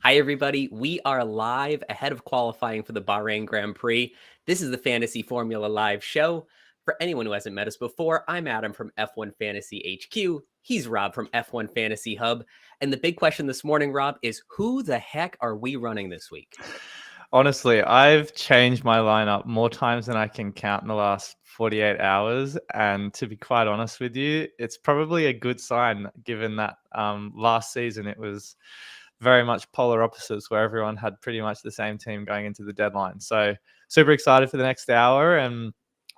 Hi, everybody. We are live ahead of qualifying for the Bahrain Grand Prix. This is the Fantasy Formula Live show. For anyone who hasn't met us before, I'm Adam from F1 Fantasy HQ. He's Rob from F1 Fantasy Hub. And the big question this morning, Rob, is who the heck are we running this week? Honestly, I've changed my lineup more times than I can count in the last 48 hours. And to be quite honest with you, it's probably a good sign given that last season it was very much polar opposites where everyone had pretty much the same team going into the deadline. So super excited for the next hour and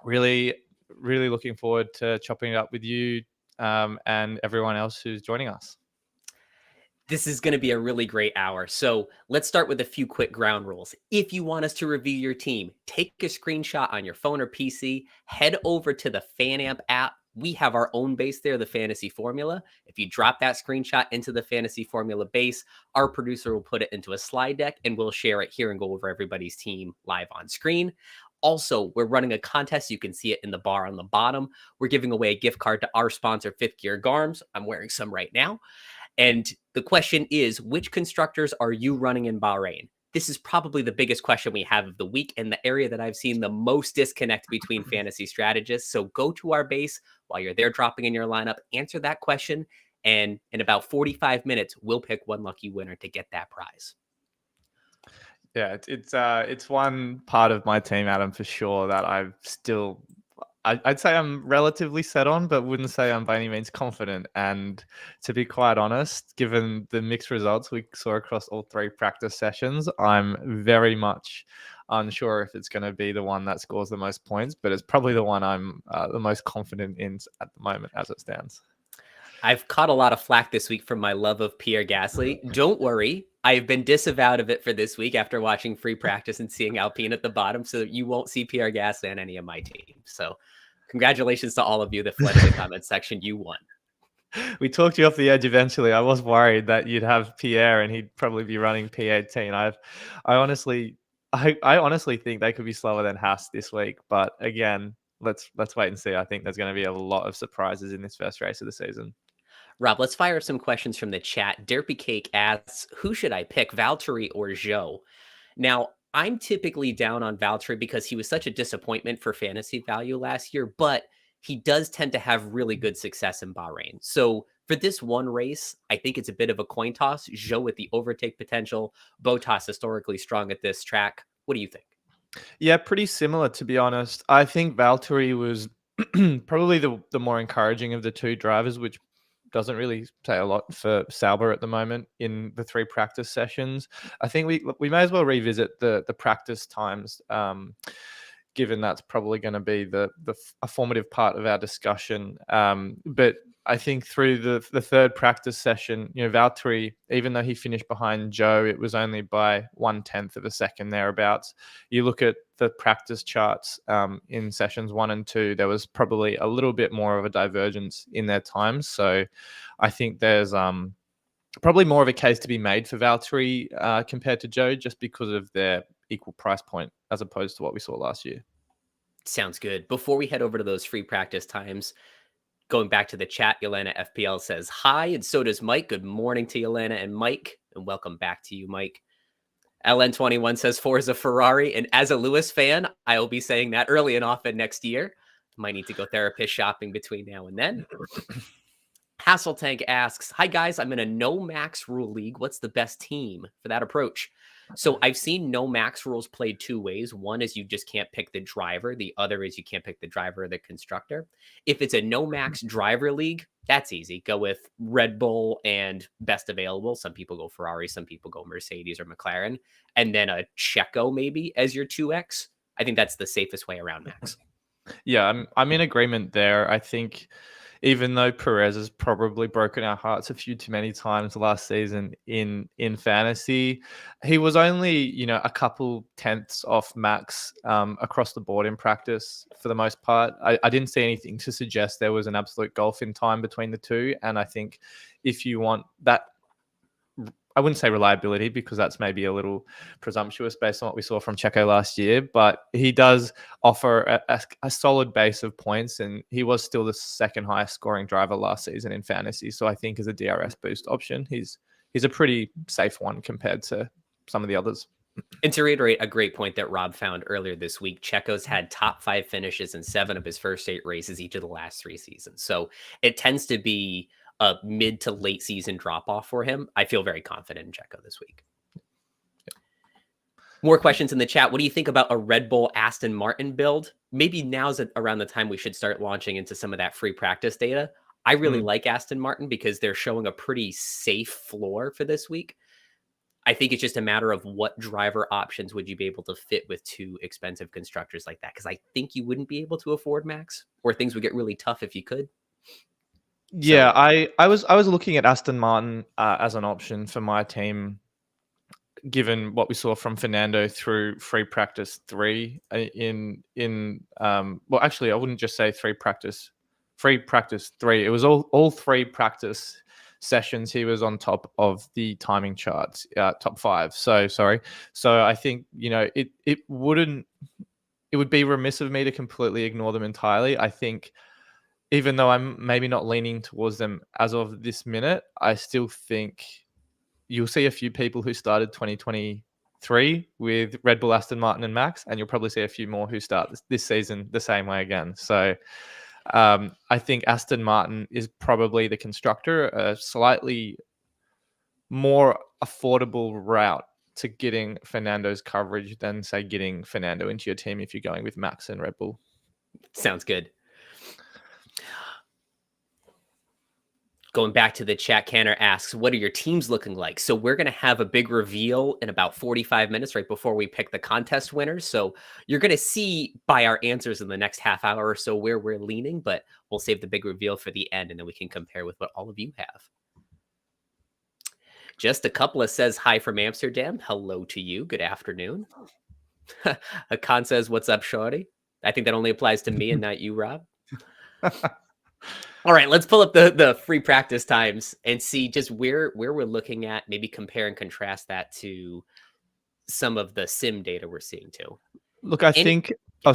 really, really looking forward to chopping it up with you and everyone else who's joining us. This is going to be a really great hour. So let's start with a few quick ground rules. If you want us to review your team, take a screenshot on your phone or PC, head over to the FanAmp app. We have our own base there, the Fantasy Formula. If you drop that screenshot into the Fantasy Formula base, our producer will put it into a slide deck and we'll share it here and go over everybody's team live on screen. Also, we're running a contest. You can see it in the bar on the bottom. We're giving away a gift card to our sponsor, Fifth Gear Garms. I'm wearing some right now. And the question is, which constructors are you running in Bahrain? This is probably the biggest question we have of the week and the area that I've seen the most disconnect between fantasy strategists. So go to our base while you're there dropping in your lineup, answer that question, and in about 45 minutes, we'll pick one lucky winner to get that prize. Yeah, it's one part of my team, Adam, for sure, that I'd say I'm relatively set on, but wouldn't say I'm by any means confident. And to be quite honest, given the mixed results we saw across all three practice sessions, I'm very much unsure if it's going to be the one that scores the most points, but it's probably the one I'm the most confident in at the moment as it stands. I've caught a lot of flack this week from my love of Pierre Gasly. Don't worry. I've been disavowed of it for this week after watching free practice and seeing Alpine at the bottom, so you won't see Pierre Gasly on any of my teams. So congratulations to all of you that fled in the comment section. You won. We talked you off the edge eventually. I was worried that you'd have Pierre and he'd probably be running P18. I honestly think they could be slower than Haas this week, but again, let's wait and see. I think there's going to be a lot of surprises in this first race of the season. Rob, let's fire some questions from the chat. Derpy Cake asks, who should I pick, Valtteri or Joe? Now, I'm typically down on Valtteri because he was such a disappointment for fantasy value last year, but he does tend to have really good success in Bahrain. So for this one race, I think it's a bit of a coin toss. Joe with the overtake potential, Bottas historically strong at this track. What do you think? Yeah, pretty similar, to be honest. I think Valtteri was probably the more encouraging of the two drivers, which doesn't really say a lot for Sauber at the moment in the three practice sessions. I think we may as well revisit the practice times, given that's probably going to be a formative part of our discussion. But I think through the third practice session, Valtteri, even though he finished behind Joe, it was only by 1/10 of a second thereabouts. You look at the practice charts in sessions 1 and 2, there was probably a little bit more of a divergence in their times. So I think there's probably more of a case to be made for Valtteri compared to Joe, just because of their equal price point as opposed to what we saw last year. Sounds good. Before we head over to those free practice times, going back to the chat, Yelena FPL says hi, and so does Mike. Good morning to Yelena and Mike, and welcome back to you, Mike. LN21 says Forza Ferrari, and as a Lewis fan, I will be saying that early and often next year. Might need to go therapist shopping between now and then. Hasseltank asks, hi guys, I'm in a no max rule league. What's the best team for that approach? So I've seen no max rules played two ways. One is you just can't pick the driver. The other is you can't pick the driver or the constructor. If it's a no max driver league, that's easy. Go with Red Bull and best available. Some people go Ferrari, some people go Mercedes or McLaren, and then a Checo maybe as your 2X. I think that's the safest way around max. Yeah, I'm in agreement there. I think even though Perez has probably broken our hearts a few too many times last season in fantasy, he was only, a couple tenths off max across the board in practice for the most part. I didn't see anything to suggest there was an absolute gulf in time between the two. And I think if you want that, I wouldn't say reliability because that's maybe a little presumptuous based on what we saw from Checo last year, but he does offer a solid base of points, and he was still the second highest scoring driver last season in fantasy. So I think as a DRS boost option, he's he's a pretty safe one compared to some of the others. And to reiterate a great point that Rob found earlier this week, Checo's had top 5 finishes in 7 of his first 8 races each of the last 3 seasons. So it tends to be a mid to late season drop off for him. I feel very confident in Checo this week. More questions in the chat. What do you think about a Red Bull Aston Martin build? Maybe now's around the time we should start launching into some of that free practice data. I really like Aston Martin because they're showing a pretty safe floor for this week. I think it's just a matter of what driver options would you be able to fit with 2 expensive constructors like that? Because I think you wouldn't be able to afford Max, or things would get really tough if you could. Yeah, I was looking at Aston Martin as an option for my team, given what we saw from Fernando through free practice 3 well, actually, I wouldn't just say free practice 3. It was all 3 practice sessions. He was on top of the timing charts, top 5. So I think, it would be remiss of me to completely ignore them entirely. I think even though I'm maybe not leaning towards them as of this minute, I still think you'll see a few people who started 2023 with Red Bull, Aston Martin, and Max, and you'll probably see a few more who start this season the same way again. So I think Aston Martin is probably the constructor, a slightly more affordable route to getting Fernando's coverage than, say, getting Fernando into your team if you're going with Max and Red Bull. Sounds good. Going back to the chat, Canner asks, what are your teams looking like? So we're going to have a big reveal in about 45 minutes right before we pick the contest winners. So you're going to see by our answers in the next half hour or so where we're leaning, but we'll save the big reveal for the end, and then we can compare with what all of you have. Just a couple of says hi from Amsterdam. Hello to you. Good afternoon. Hakan says, what's up, shorty? I think that only applies to me and not you, Rob. All right, let's pull up the free practice times and see just where we're looking at, maybe compare and contrast that to some of the sim data we're seeing too. Look, I think I'll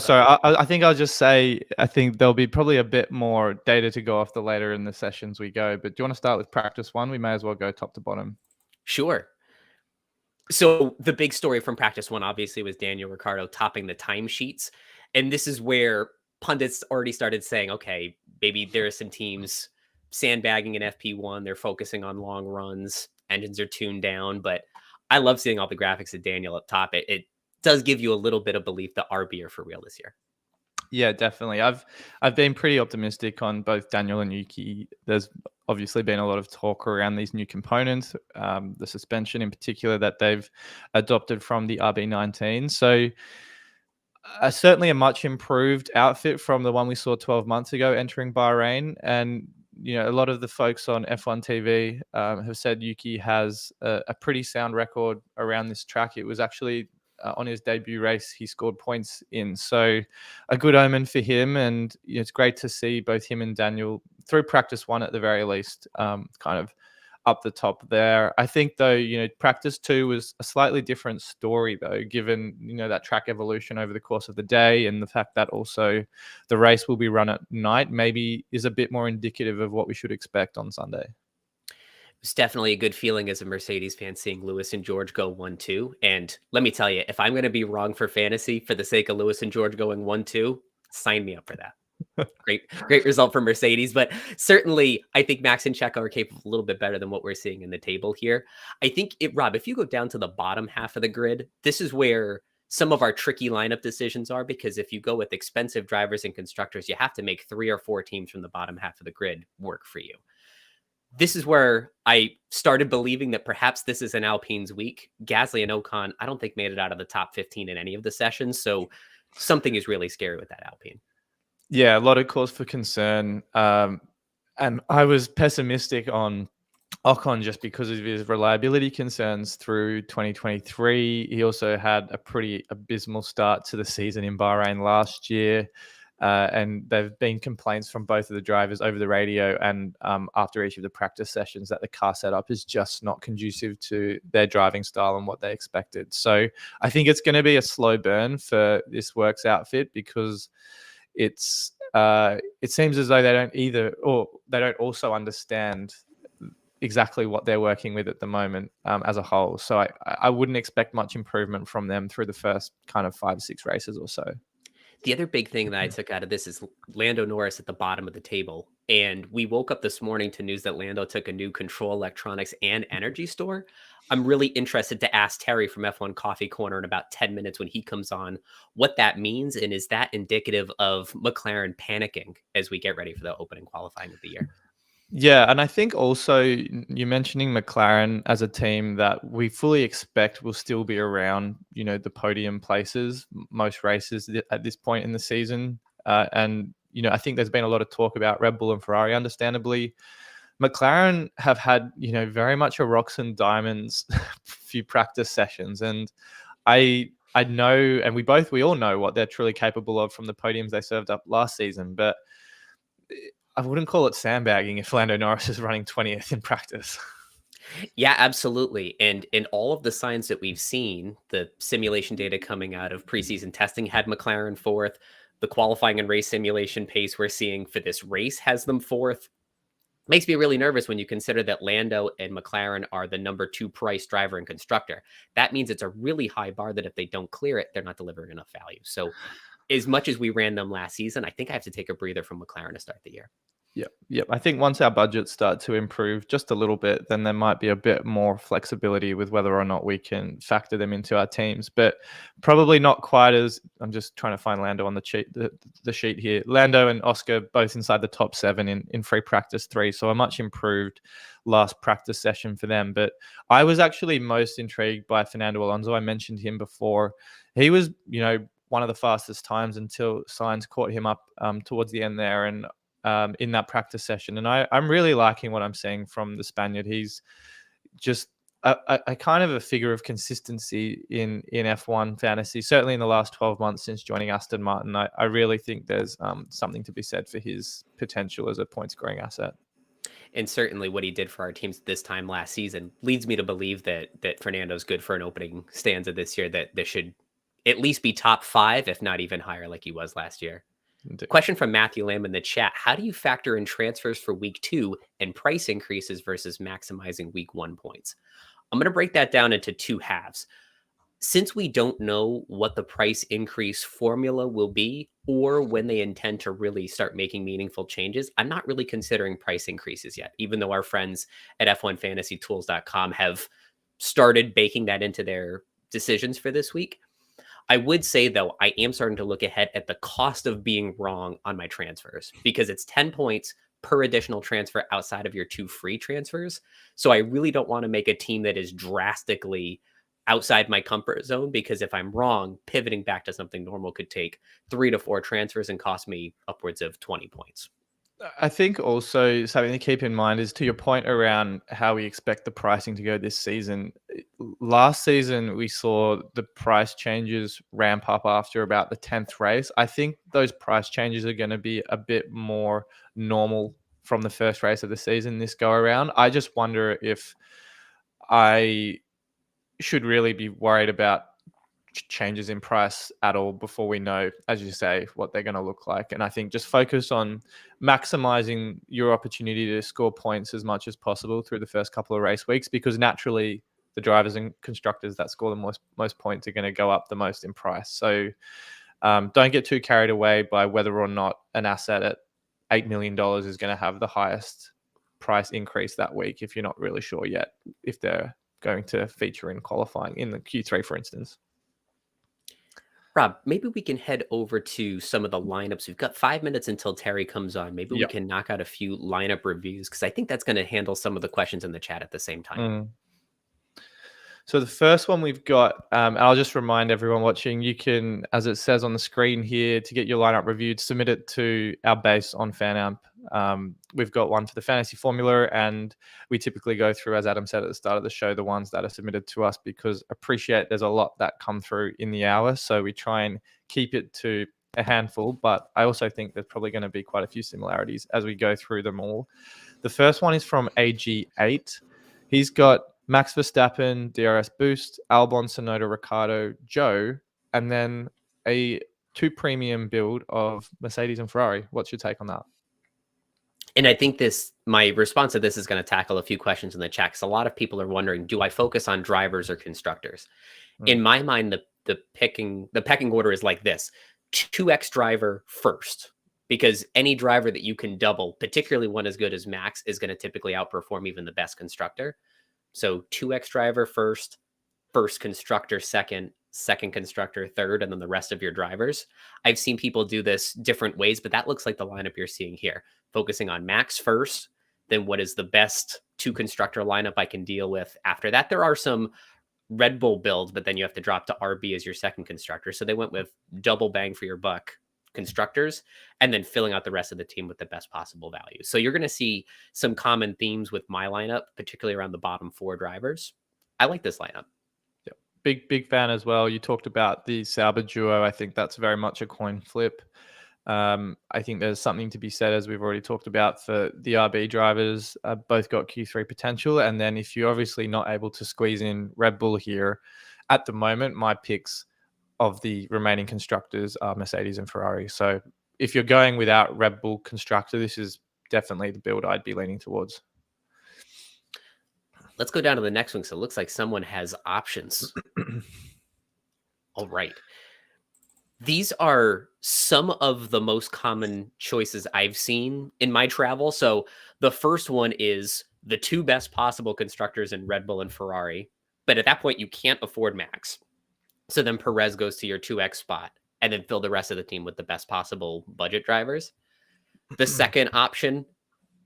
just say, I think there'll be probably a bit more data to go off the later in the sessions we go, but do you want to start with practice 1? We may as well go top to bottom. Sure. So the big story from practice 1 obviously was Daniel Ricciardo topping the timesheets. And this is where pundits already started saying, okay, maybe there are some teams sandbagging in FP1. They're focusing on long runs. Engines are tuned down. But I love seeing all the graphics of Daniel up top. It does give you a little bit of belief that RB are for real this year. Yeah, definitely. I've been pretty optimistic on both Daniel and Yuki. There's obviously been a lot of talk around these new components, the suspension in particular that they've adopted from the RB19. So certainly a much improved outfit from the one we saw 12 months ago entering Bahrain. And, a lot of the folks on F1 TV have said Yuki has a pretty sound record around this track. It was actually on his debut race, he scored points in. So a good omen for him. And it's great to see both him and Daniel through practice 1 at the very least, kind of up the top there. I think though, practice 2 was a slightly different story though, given, that track evolution over the course of the day, and the fact that also the race will be run at night maybe is a bit more indicative of what we should expect on Sunday. It's definitely a good feeling as a Mercedes fan seeing Lewis and George go 1-2. And let me tell you, if I'm going to be wrong for fantasy for the sake of Lewis and George going 1-2, sign me up for that. Great result for Mercedes. But certainly, I think Max and Checo are capable a little bit better than what we're seeing in the table here. I think, Rob, if you go down to the bottom half of the grid, this is where some of our tricky lineup decisions are, because if you go with expensive drivers and constructors, you have to make 3 or 4 teams from the bottom half of the grid work for you. This is where I started believing that perhaps this is an Alpine's week. Gasly and Ocon, I don't think made it out of the top 15 in any of the sessions. So something is really scary with that Alpine. Yeah, a lot of cause for concern. And I was pessimistic on Ocon just because of his reliability concerns through 2023. He also had a pretty abysmal start to the season in Bahrain last year. And there have been complaints from both of the drivers over the radio and after each of the practice sessions that the car setup is just not conducive to their driving style and what they expected. So I think it's going to be a slow burn for this Works outfit, because it seems as though they don't also understand exactly what they're working with at the moment as a whole. So I wouldn't expect much improvement from them through the first kind of 5-6 races or so. The other big thing that I took out of this is Lando Norris at the bottom of the table. And we woke up this morning to news that Lando took a new control electronics and energy store. I'm really interested to ask Terry from F1 Coffee Corner in about 10 minutes when he comes on what that means. And is that indicative of McLaren panicking as we get ready for the opening qualifying of the year? Yeah, and I think also you're mentioning McLaren as a team that we fully expect will still be around, the podium places most races at this point in the season. And I think there's been a lot of talk about Red Bull and Ferrari, understandably. McLaren have had, very much a rocks and diamonds few practice sessions, and I know, and we all know what they're truly capable of from the podiums they served up last season, but I wouldn't call it sandbagging if Lando Norris is running 20th in practice. Yeah, absolutely. And in all of the signs that we've seen, the simulation data coming out of preseason testing had McLaren fourth. The qualifying and race simulation pace we're seeing for this race has them fourth. Makes me really nervous when you consider that Lando and McLaren are the number 2 price driver and constructor. That means it's a really high bar that if they don't clear it, they're not delivering enough value. So as much as we ran them last season, I think I have to take a breather from McLaren to start the year. Yep. I think once our budgets start to improve just a little bit, then there might be a bit more flexibility with whether or not we can factor them into our teams. But probably not quite as. I'm just trying to find Lando on the sheet here. Lando and Oscar both inside the top 7 in free practice 3, so a much improved last practice session for them. But I was actually most intrigued by Fernando Alonso. I mentioned him before. He was, one of the fastest times until Sainz caught him up towards the end there, and in that practice session. And I'm really liking what I'm seeing from the Spaniard. He's just a kind of a figure of consistency in F1 fantasy, certainly in the last 12 months since joining Aston Martin. I really think there's something to be said for his potential as a point scoring asset. And certainly what he did for our teams this time last season leads me to believe that Fernando's good for an opening stanza this year, that this should at least be top 5, if not even higher, like he was last year. Indeed. Question from Matthew Lamb in the chat. How do you factor in transfers for week 2 and price increases versus maximizing week 1 points? I'm going to break that down into 2 halves. Since we don't know what the price increase formula will be or when they intend to really start making meaningful changes, I'm not really considering price increases yet, even though our friends at F1FantasyTools.com have started baking that into their decisions for this week. I would say, though, I am starting to look ahead at the cost of being wrong on my transfers, because it's 10 points per additional transfer outside of your 2 free transfers. So I really don't want to make a team that is drastically outside my comfort zone, because if I'm wrong, pivoting back to something normal could take 3 to 4 transfers and cost me upwards of 20 points. I think also something to keep in mind is, to your point around how we expect the pricing to go this season. Last season, we saw the price changes ramp up after about the 10th race. I think those price changes are going to be a bit more normal from the first race of the season this go around. I just wonder if I should really be worried about changes in price at all before we know, as you say, what they're going to look like. And I think just focus on maximizing your opportunity to score points as much as possible through the first couple of race weeks, because naturally the drivers and constructors that score the most points are going to go up the most in price. So don't get too carried away by whether or not an asset at $8 million is going to have the highest price increase that week if you're not really sure yet if they're going to feature in qualifying in the Q3, for instance. Rob, maybe we can head over to some of the lineups. We've got 5 minutes until Terry comes on. Maybe we can knock out a few lineup reviews, because I think that's going to handle some of the questions in the chat at the same time. So the first one we've got, I'll just remind everyone watching, you can, as it says on the screen here, to get your lineup reviewed, submit it to our base on FanAmp. We've got one for the fantasy formula, and we typically go through, as Adam said at the start of the show, the ones that are submitted to us, because appreciate there's a lot that come through in the hour. So we try and keep it to a handful, but I also think there's probably going to be quite a few similarities as we go through them all. The first one is from AG8. He's got Max Verstappen, DRS Boost, Albon, Tsunoda, Ricciardo, Joe, and then a 2 premium build of Mercedes and Ferrari. What's your take on that? And I think my response to this is going to tackle a few questions in the chat, because a lot of people are wondering, do I focus on drivers or constructors? In my mind, the pecking order is like this: 2x driver first, because any driver that you can double, particularly one as good as Max, is going to typically outperform even the best constructor. So 2x driver first constructor second constructor third, and then the rest of your drivers. I've seen people do this different ways, but that looks like the lineup you're seeing here, focusing on Max first, then what is the best 2 constructor lineup I can deal with after that. There are some Red Bull builds, but then you have to drop to RB as your second constructor. So they went with double bang for your buck constructors, and then filling out the rest of the team with the best possible value. So you're going to see some common themes with my lineup, particularly around the bottom 4 drivers. I like this lineup. Big fan as well. You talked about the Sauber duo. I think that's very much a coin flip. I think there's something to be said, as we've already talked about, for the RB drivers. Both got Q3 potential. And then if you're obviously not able to squeeze in Red Bull here, at the moment, my picks of the remaining constructors are Mercedes and Ferrari. So if you're going without Red Bull constructor, this is definitely the build I'd be leaning towards. Let's go down to the next one. So it looks like someone has options. All right. These are some of the most common choices I've seen in my travel. So the first one is the 2 best possible constructors in Red Bull and Ferrari. But at that point, you can't afford Max. So then Perez goes to your 2x spot, and then fill the rest of the team with the best possible budget drivers. The second option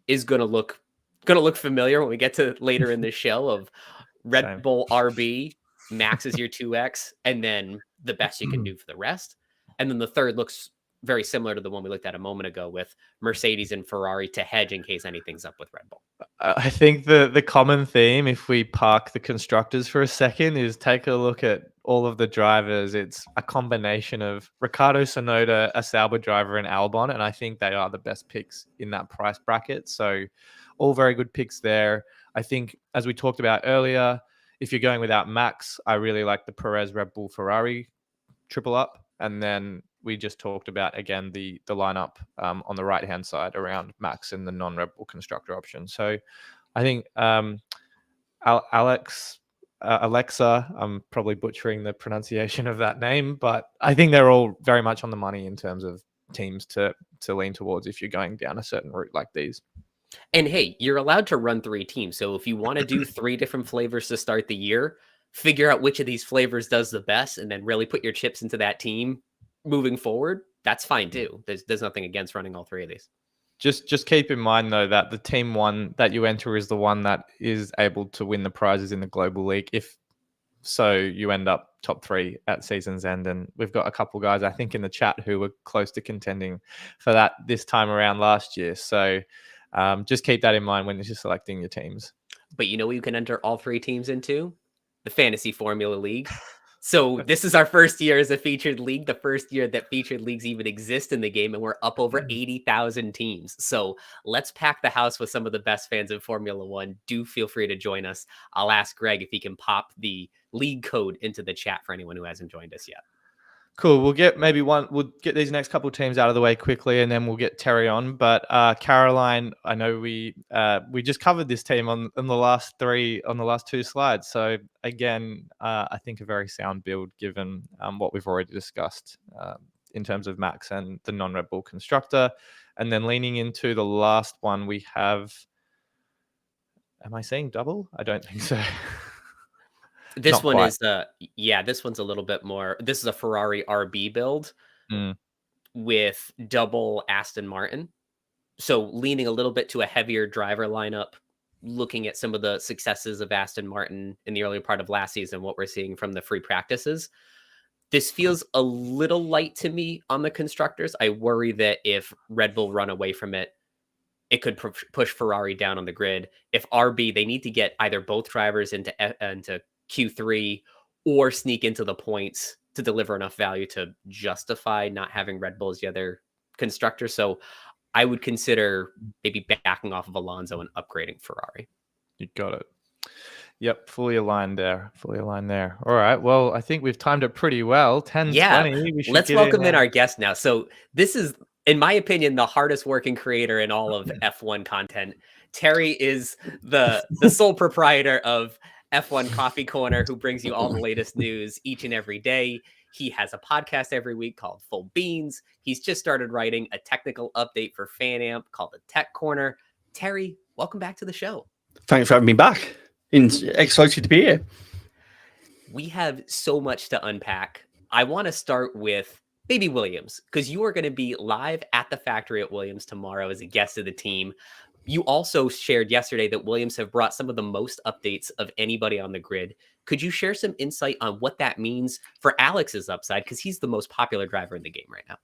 is going to look familiar when we get to later in the show, of Red Bull RB, Max is your 2x, and then the best you can do for the rest. And then the third looks very similar to the one we looked at a moment ago, with Mercedes and Ferrari to hedge in case anything's up with Red Bull. I think the common theme, if we park the constructors for a second, is take a look at all of the drivers. It's a combination of Ricciardo, Tsunoda, a Sauber driver, and Albon, and I think they are the best picks in that price bracket. So all very good picks there. I think, as we talked about earlier, if you're going without Max, I really like the Perez, Red Bull, Ferrari triple up. And then we just talked about, again, the lineup on the right-hand side around Max and the non-Red Bull constructor option. So I think Alexa, I'm probably butchering the pronunciation of that name, but I think they're all very much on the money in terms of teams to lean towards if you're going down a certain route like these. And hey, you're allowed to run 3 teams. So if you want to do 3 different flavors to start the year, figure out which of these flavors does the best, and then really put your chips into that team moving forward. That's fine too. There's nothing against running all 3 of these. Just keep in mind, though, that the team one that you enter is the one that is able to win the prizes in the Global League. If so, you end up top 3 at season's end. And we've got a couple guys, I think, in the chat who were close to contending for that this time around last year. So just keep that in mind when you're selecting your teams. But you know what you can enter all 3 teams into? The Fantasy Formula League. So this is our first year as a featured league, the first year that featured leagues even exist in the game, and we're up over 80,000 teams. So let's pack the house with some of the best fans of Formula One. Do feel free to join us. I'll ask Greg if he can pop the league code into the chat for anyone who hasn't joined us yet. Cool. We'll get we'll get these next couple of teams out of the way quickly, and then we'll get Terry on. But Caroline, I know we just covered this team on the last 2 slides. So again, I think a very sound build given what we've already discussed in terms of Max and the non-Red Bull constructor. And then leaning into the last one, we have. Am I saying double? I don't think so. This Not one quite. is this one's a little bit more. This is a Ferrari RB build with double Aston Martin. So leaning a little bit to a heavier driver lineup, looking at some of the successes of Aston Martin in the earlier part of last season, what we're seeing from the free practices. This feels a little light to me on the constructors. I worry that if Red Bull run away from it, it could push Ferrari down on the grid. If RB, they need to get either both drivers into Q3 or sneak into the points to deliver enough value to justify not having Red Bull as the other constructor. So I would consider maybe backing off of Alonso and upgrading Ferrari. You got it. Yep, fully aligned there. All right. Well, I think we've timed it pretty well. 10:20. Let's welcome in our guest now. So this is in my opinion, the hardest working creator in all of F1 content. Terry is the sole proprietor of F1 Coffee Corner, who brings you all the latest news each and every day. He has a podcast every week called Full Beans. He's just started writing a technical update for FanAmp called the Tech Corner. Terry, welcome back to the show. Thanks for having me back. Excited to be here. We have so much to unpack. I want to start with Baby Williams, because you are going to be live at the factory at Williams tomorrow as a guest of the team. You also shared yesterday that Williams have brought some of the most updates of anybody on the grid. Could you share some insight on what that means for Alex's upside? Because he's the most popular driver in the game right now.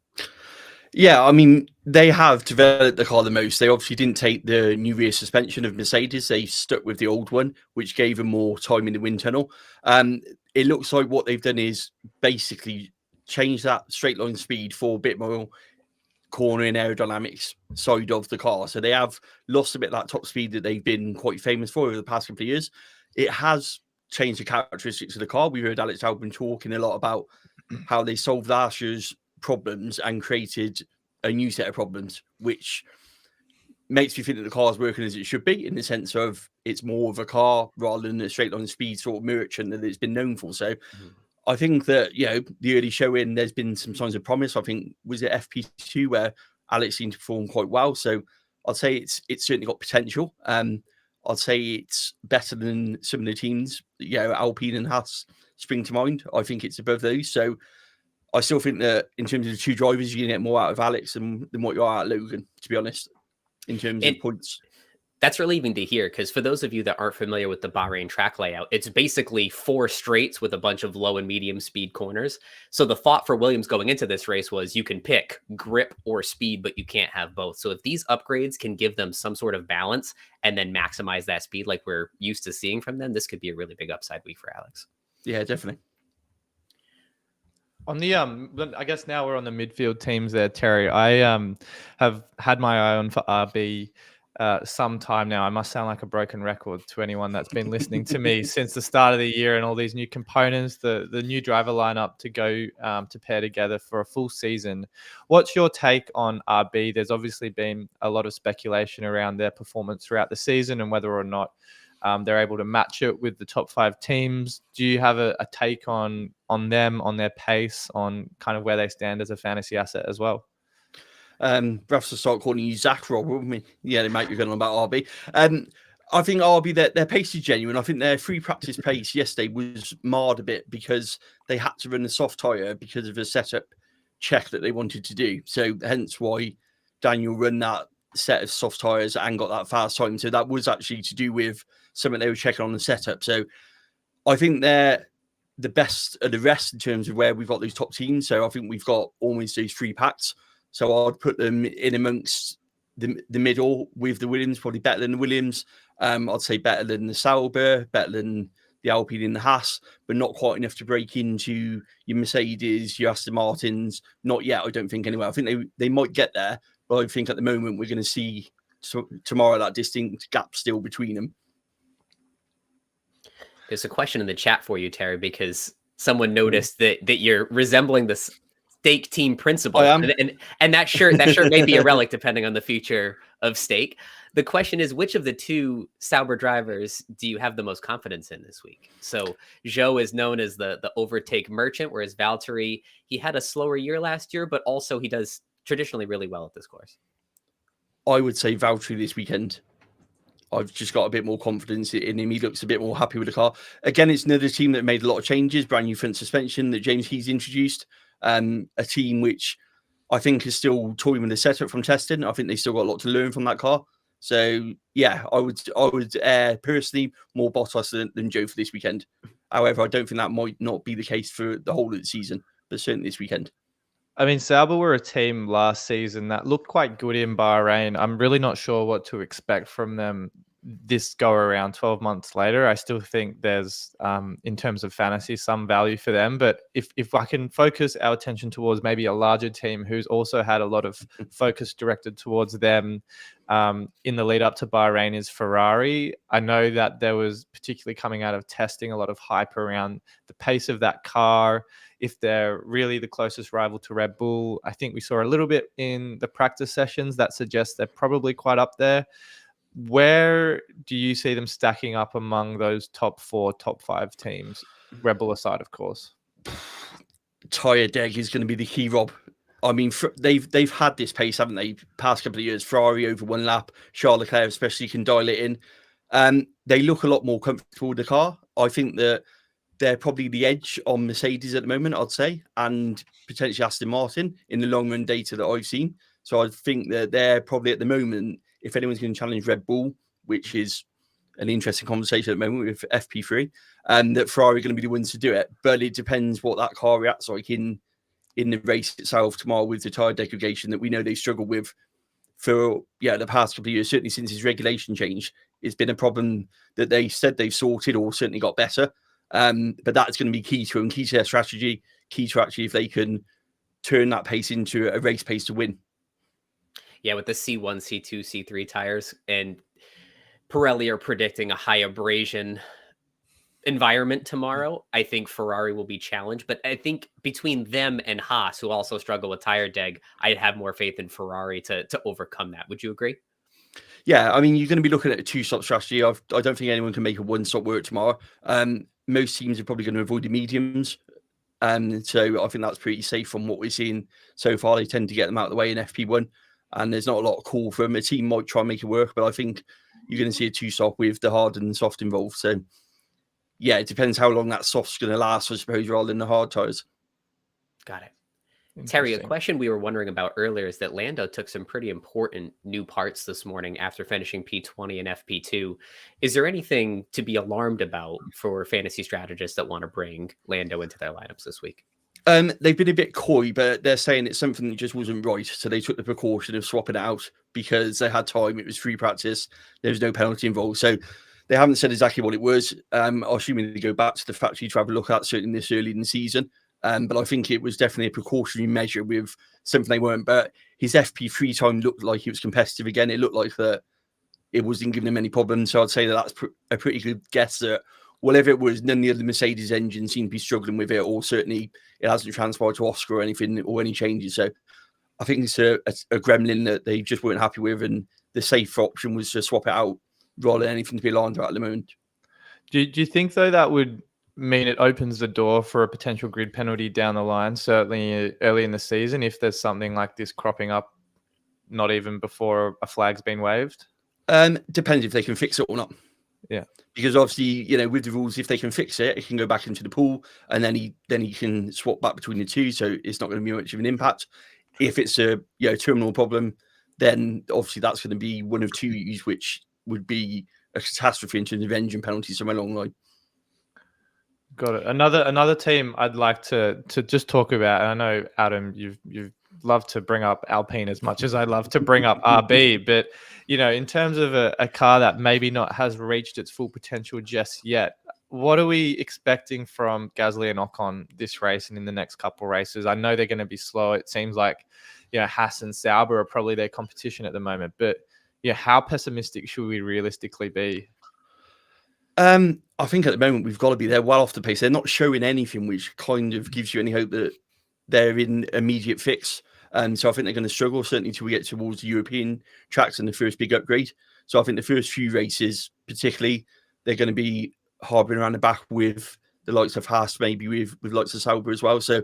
Yeah, I mean, they have developed the car the most. They obviously didn't take the new rear suspension of Mercedes. They stuck with the old one, which gave them more time in the wind tunnel. It looks like what they've done is basically change that straight line speed for a bit more corner and aerodynamics side of the car. So they have lost a bit of that top speed that they've been quite famous for over the past couple of years. It has changed the characteristics of the car. We heard Alex Albon talking a lot about how they solved last year's problems and created a new set of problems, which makes me think that the car is working as it should be, in the sense of it's more of a car rather than a straight line speed sort of merchant that it's been known for. So I think that, you know, the early showing, there's been some signs of promise. I think, was it FP2 where Alex seemed to perform quite well? So I'd say it's certainly got potential. I'd say it's better than some of the teams, you know, Alpine and Haas spring to mind. I think it's above those. So I still think that in terms of the two drivers, you're going to get more out of Alex than what you are out of Logan, to be honest, in terms of points. That's relieving to hear, because for those of you that aren't familiar with the Bahrain track layout, it's basically 4 straights with a bunch of low and medium speed corners. So the thought for Williams going into this race was you can pick grip or speed, but you can't have both. So if these upgrades can give them some sort of balance and then maximize that speed like we're used to seeing from them, this could be a really big upside week for Alex. Yeah, definitely. On the I guess now we're on the midfield teams there, Terry. I have had my eye on for RB some time now. I must sound like a broken record to anyone that's been listening to me since the start of the year, and all these new components, the new driver lineup to go to pair together for a full season. What's your take on RB? There's obviously been a lot of speculation around their performance throughout the season and whether or not they're able to match it with the top 5 teams. Do you have a take on them, on their pace, on kind of where they stand as a fantasy asset as well? Perhaps to start calling you Zach Rob, wouldn't we? Yeah, they might be going on about RB. I think RB, their pace is genuine. I think their free practice pace yesterday was marred a bit because they had to run the soft tyre because of a setup check that they wanted to do. So hence why Daniel run that set of soft tyres and got that fast time. So that was actually to do with something they were checking on the setup. So I think they're the best of the rest in terms of where we've got those top teams. So I think we've got almost those 3 packs. So I'd put them in amongst the middle with the Williams, probably better than the Williams. I'd say better than the Sauber, better than the Alpine and the Haas, but not quite enough to break into your Mercedes, your Aston Martins. Not yet, I don't think, anyway. I think they might get there, but I think at the moment we're going to see tomorrow that distinct gap still between them. There's a question in the chat for you, Terry, because someone noticed that you're resembling this Stake team principal, and that shirt may be a relic depending on the future of Stake. The question is, which of the 2 Sauber drivers do you have the most confidence in this week? So Zhou is known as the overtake merchant, whereas Valtteri, he had a slower year last year, but also he does traditionally really well at this course. I would say Valtteri this weekend. I've just got a bit more confidence in him. He looks a bit more happy with the car. Again, it's another team that made a lot of changes, brand new front suspension that James He's introduced. A team which I think is still toying with the setup from testing. I think they still got a lot to learn from that car. So yeah, I would personally more Bottas than Joe for this weekend. However, I don't think that might not be the case for the whole of the season, but certainly this weekend. I mean, Sauber were a team last season that looked quite good in Bahrain. I'm really not sure what to expect from them this go around 12 months later, I still think there's, in terms of fantasy, some value for them. But if I can focus our attention towards maybe a larger team who's also had a lot of focus directed towards them in the lead up to Bahrain, is Ferrari. I know that there was, particularly coming out of testing, a lot of hype around the pace of that car, if they're really the closest rival to Red Bull. I think we saw a little bit in the practice sessions that suggests they're probably quite up there. Where do you see them stacking up among those top 4, top 5 teams? Red Bull aside, of course. Tyre deg is going to be the key, Rob. I mean, they've had this pace, haven't they? Past couple of years, Ferrari over one lap, Charles Leclerc especially can dial it in. They look a lot more comfortable with the car. I think that they're probably the edge on Mercedes at the moment, I'd say, and potentially Aston Martin in the long run data that I've seen. So I think that they're probably at the moment, if anyone's going to challenge Red Bull, which is an interesting conversation at the moment with FP3, that Ferrari are going to be the ones to do it. But it depends what that car reacts like in the race itself tomorrow with the tyre degradation that we know they struggle with for the past couple of years. Certainly since his regulation change, it's been a problem that they said they've sorted or certainly got better. But that's going to be key to them, key to their strategy, key to actually if they can turn that pace into a race pace to win. Yeah, with the C1, C2, C3 tires, and Pirelli are predicting a high abrasion environment tomorrow. I think Ferrari will be challenged, but I think between them and Haas, who also struggle with tire deg, I'd have more faith in Ferrari to overcome that. Would you agree? Yeah, I mean, you're going to be looking at a 2-stop strategy. I don't think anyone can make a 1-stop work tomorrow. Most teams are probably going to avoid the mediums. So I think that's pretty safe from what we're seeing so far. They tend to get them out of the way in FP1, and there's not a lot of call for them. A team might try and make it work, but I think you're going to see a 2-stop with the hard and soft involved. So yeah, it depends how long that soft's going to last, I suppose, rather than the hard tires. Got it. Terry, a question we were wondering about earlier is that Lando took some pretty important new parts this morning after finishing P20 and FP2. Is there anything to be alarmed about for fantasy strategists that want to bring Lando into their lineups this week? They've been a bit coy, but they're saying it's something that just wasn't right. So they took the precaution of swapping it out because they had time. It was free practice. There was no penalty involved. So they haven't said exactly what it was. I'm assuming they go back to the factory to have a look at, certainly this early in the season. But I think it was definitely a precautionary measure with something they weren't. But his FP3 time looked like he was competitive again. It looked like that it wasn't giving him any problems. So I'd say that that's a pretty good guess that whatever it was, none of the other Mercedes engines seem to be struggling with it, or certainly it hasn't transpired to Oscar or anything or any changes. So I think it's a gremlin that they just weren't happy with, and the safer option was to swap it out rather than anything to be alarmed about at the moment. Do you think, though, that would mean it opens the door for a potential grid penalty down the line, certainly early in the season, if there's something like this cropping up, not even before a flag's been waved? Depends if they can fix it or not. Yeah, because obviously, with the rules, if they can fix it, it can go back into the pool, and then he can swap back between the two, so it's not going to be much of an impact. If it's a terminal problem, then obviously that's going to be one of 2 years, which would be a catastrophe in terms of engine penalties somewhere along the line. Got it. Another team I'd like to just talk about, and I know, Adam, you've loved to bring up Alpine as much as I love to bring up RB, but in terms of a car that maybe not has reached its full potential just yet, what are we expecting from Gasly and Ocon this race and in the next couple of races? I know they're going to be slow. It seems like Haas and Sauber are probably their competition at the moment, but how pessimistic should we realistically be? I think at the moment we've got to be there well off the pace. They're not showing anything which kind of gives you any hope that they're in immediate fix. So I think they're going to struggle, certainly until we get towards the European tracks and the first big upgrade. So I think the first few races, particularly, they're going to be harboring around the back with the likes of Haas, maybe with likes of Sauber as well. So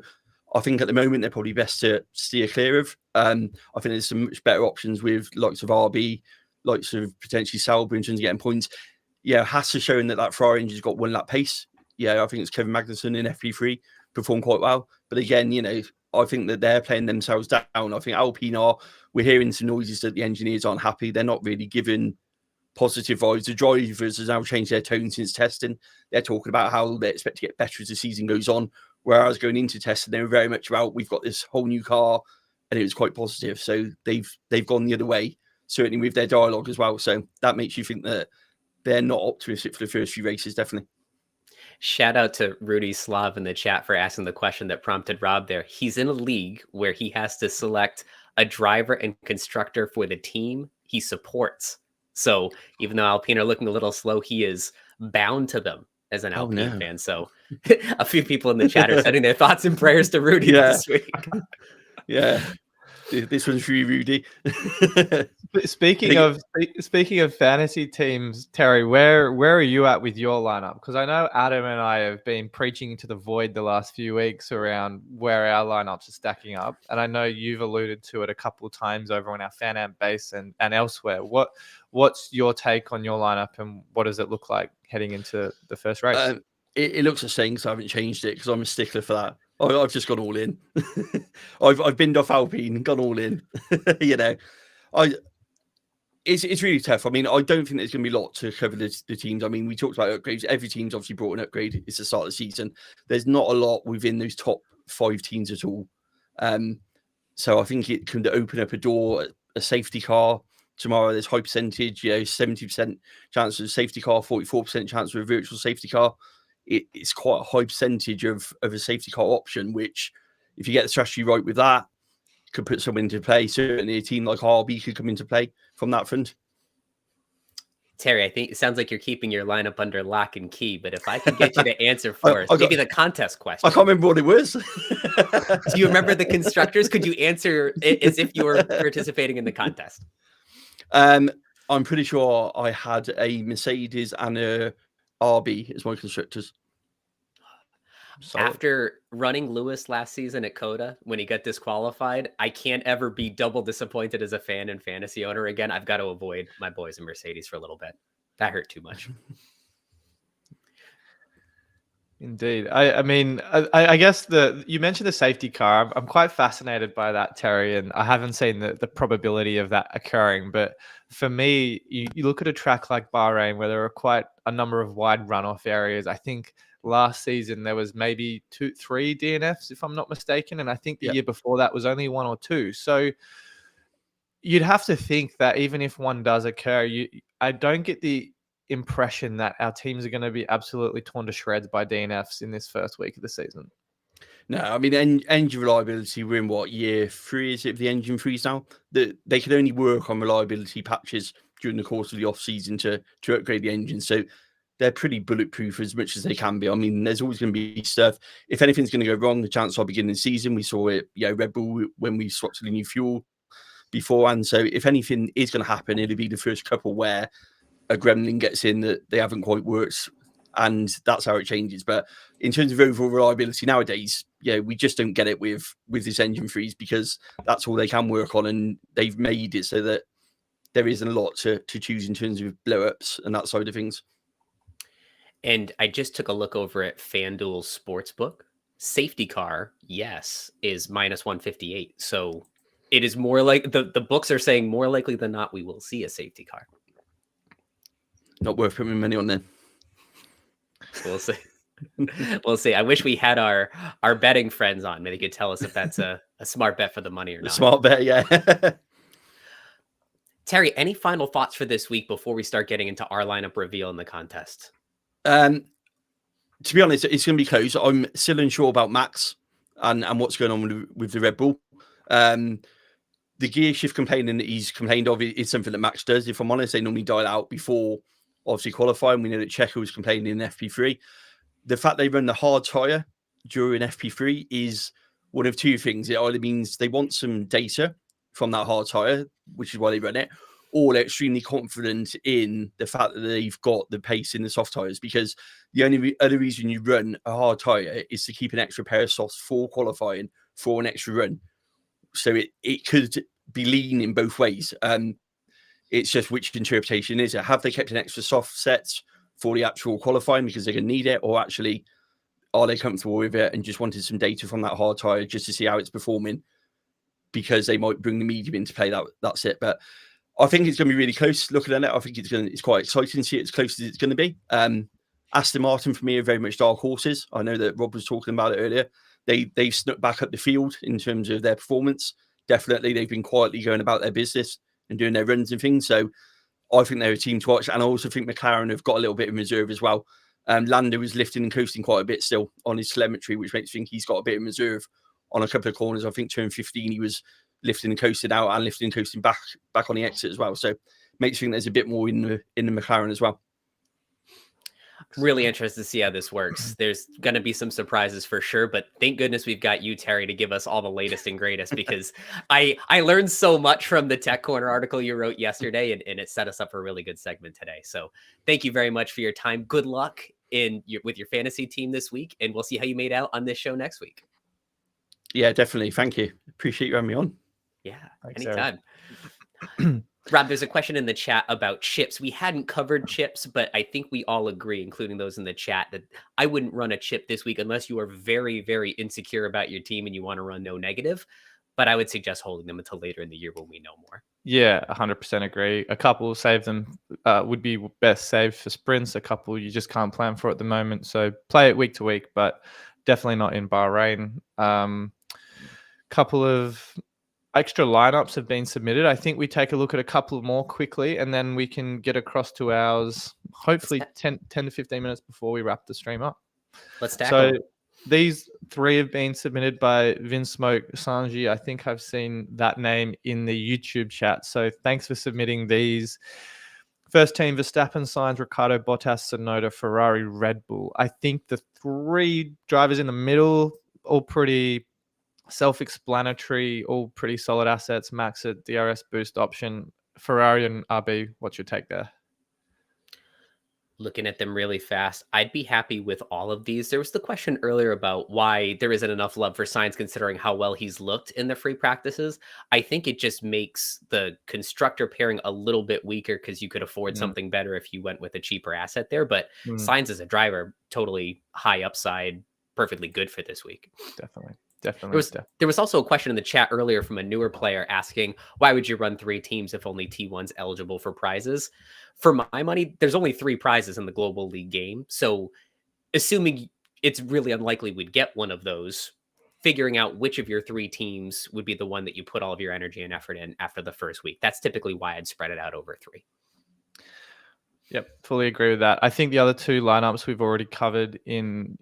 I think at the moment they're probably best to steer clear of. I think there's some much better options with likes of RB, likes of potentially Sauber in terms of getting points. Haas has shown that Ferrari engine's got 1 lap pace. I think it's Kevin Magnussen in FP3 performed quite well. But again, I think that they're playing themselves down. I think Alpine we're hearing some noises that the engineers aren't happy. They're not really giving positive vibes. The drivers have now changed their tone since testing. They're talking about how they expect to get better as the season goes on. Whereas going into testing, they were very much about, we've got this whole new car, and it was quite positive. So they've gone the other way, certainly with their dialogue as well. So that makes you think that they're not optimistic for the first few races, definitely. Shout out to Rudy Slav in the chat for asking the question that prompted Rob there. He's in a league where he has to select a driver and constructor for the team he supports. So even though Alpine are looking a little slow, he is bound to them as an Alpine fan. So a few people in the chat are sending their thoughts and prayers to Rudy this week. Yeah. This one's for you, Rudy. Speaking of fantasy teams, Terry, where are you at with your lineup? Because I know Adam and I have been preaching to the void the last few weeks around where our lineups are stacking up, and I know you've alluded to it a couple of times over on our FanAmp base and elsewhere. What's your take on your lineup, and what does it look like heading into the first race? It looks the same because I haven't changed it because I'm a stickler for that. I've just gone all in. I've binned off Alpine and gone all in. It's really tough. I mean, I don't think there's going to be a lot to cover the teams. I mean, we talked about upgrades. Every team's obviously brought an upgrade. It's the start of the season. There's not a lot within those top 5 teams at all. So I think it can open up a door, a safety car. Tomorrow there's high percentage, 70% chance of a safety car, 44% chance of a virtual safety car. It's quite a high percentage of a safety car option, which if you get the strategy right with that, could put someone into play. Certainly a team like RB could come into play from that front. Terry, I think it sounds like you're keeping your lineup under lock and key, but if I could get you to answer first, maybe the contest question. I can't remember what it was. Do you remember the constructors? Could you answer it as if you were participating in the contest? I'm pretty sure I had a Mercedes and a RB as my constructors. After running Lewis last season at Coda, when he got disqualified, I can't ever be double disappointed as a fan and fantasy owner again. I've got to avoid my boys in Mercedes for a little bit. That hurt too much. Indeed. I mean, I guess you mentioned the safety car. I'm quite fascinated by that, Terry, and I haven't seen the probability of that occurring. But for me, you look at a track like Bahrain where there are quite a number of wide runoff areas. I think last season there was maybe 2-3 DNFs, if I'm not mistaken. And I think the year before that was only 1 or 2. So you'd have to think that even if one does occur, I don't get the impression that our teams are going to be absolutely torn to shreds by DNFs in this first week of the season. No, I mean, engine reliability, we're in year 3, is it, the engine freeze now? They can only work on reliability patches during the course of the off-season to upgrade the engine. So they're pretty bulletproof as much as they can be. I mean, there's always going to be stuff. If anything's going to go wrong, the chance of beginning of the season, we saw it, Red Bull, when we swapped to the new fuel beforehand. So if anything is going to happen, it'll be the first couple where a gremlin gets in that they haven't quite worked, and that's how it changes. But in terms of overall reliability nowadays, we just don't get it with this engine freeze because that's all they can work on, and they've made it so that there isn't a lot to choose in terms of blow-ups and that side of things. And I just took a look over at FanDuel's Sportsbook. Safety car, yes, is -158. So it is more like the books are saying more likely than not we will see a safety car. Not worth putting money on then. We'll see. We'll see. I wish we had our betting friends on. Maybe they could tell us if that's a smart bet for the money or not. A smart bet, yeah. Terry, any final thoughts for this week before we start getting into our lineup reveal in the contest? To be honest, it's going to be close. I'm still unsure about Max and what's going on with the Red Bull. The gear shift complaining that he's complained of is something that Max does. If I'm honest, they normally dial out before obviously qualifying. We know that Checo was complaining in FP3. The fact they run the hard tyre during FP3 is one of two things. It either means they want some data from that hard tyre, which is why they run it, or they're extremely confident in the fact that they've got the pace in the soft tyres, because the only other reason you run a hard tyre is to keep an extra pair of softs for qualifying for an extra run. So it could be leaning both ways. It's just which interpretation is it? Have they kept an extra soft set for the actual qualifying because they're going to need it, or actually are they comfortable with it and just wanted some data from that hard tyre just to see how it's performing, because they might bring the medium into play? That's it. But I think it's going to be really close. Looking at it, I think it's quite exciting to see it as close as it's going to be. Aston Martin for me are very much dark horses. I know that Rob was talking about it earlier. They've snuck back up the field in terms of their performance. Definitely, they've been quietly going about their business and doing their runs and things. So I think they're a team to watch. And I also think McLaren have got a little bit of reserve as well. Lando was lifting and coasting quite a bit still on his telemetry, which makes me think he's got a bit of reserve on a couple of corners. I think turn 15, he was lifting and coasting out and lifting and coasting back on the exit as well. So makes me think there's a bit more in the McLaren as well. Really interested to see how this works. There's going to be some surprises for sure, but thank goodness we've got you, Terry, to give us all the latest and greatest, because I learned so much from the Tech Corner article you wrote yesterday, and it set us up for a really good segment today. So thank you very much for your time. Good luck with your fantasy team this week, and we'll see how you made out on this show next week. Yeah, definitely. Thank you. Appreciate you having me on. Yeah, Thanks, anytime. Rob, there's a question in the chat about chips. We hadn't covered chips, but I think we all agree, including those in the chat, that I wouldn't run a chip this week unless you are very, very insecure about your team and you want to run no negative. But I would suggest holding them until later in the year when we know more. Yeah, 100% agree. A couple save them would be best saved for sprints. A couple you just can't plan for at the moment. So play it week to week, but definitely not in Bahrain. Couple of extra lineups have been submitted. I think we take a look at a couple more quickly, and then we can get across to ours, hopefully 10 to 15 minutes before we wrap the stream up. Let's tackle. So these three have been submitted by Vinsmoke Sanji. I think I've seen that name in the YouTube chat. So thanks for submitting these. First team, Verstappen, Sainz, Ricciardo, Bottas, Tsunoda, Ferrari, Red Bull. I think the three drivers in the middle, all pretty self-explanatory, all pretty solid assets. Max at DRS boost option. Ferrari and RB, what's your take there? Looking at them really fast, I'd be happy with all of these. There was the question earlier about why there isn't enough love for Sainz considering how well he's looked in the free practices. I think it just makes the constructor pairing a little bit weaker because you could afford something better if you went with a cheaper asset there. But Sainz as a driver, totally high upside, perfectly good for this week. Definitely. There was also a question in the chat earlier from a newer player asking, why would you run three teams if only T1's eligible for prizes? For my money, there's only 3 prizes in the Global League game. So assuming it's really unlikely we'd get one of those, figuring out which of your 3 teams would be the one that you put all of your energy and effort in after the first week. That's typically why I'd spread it out over 3. Yep, fully agree with that. I think the other 2 lineups we've already covered in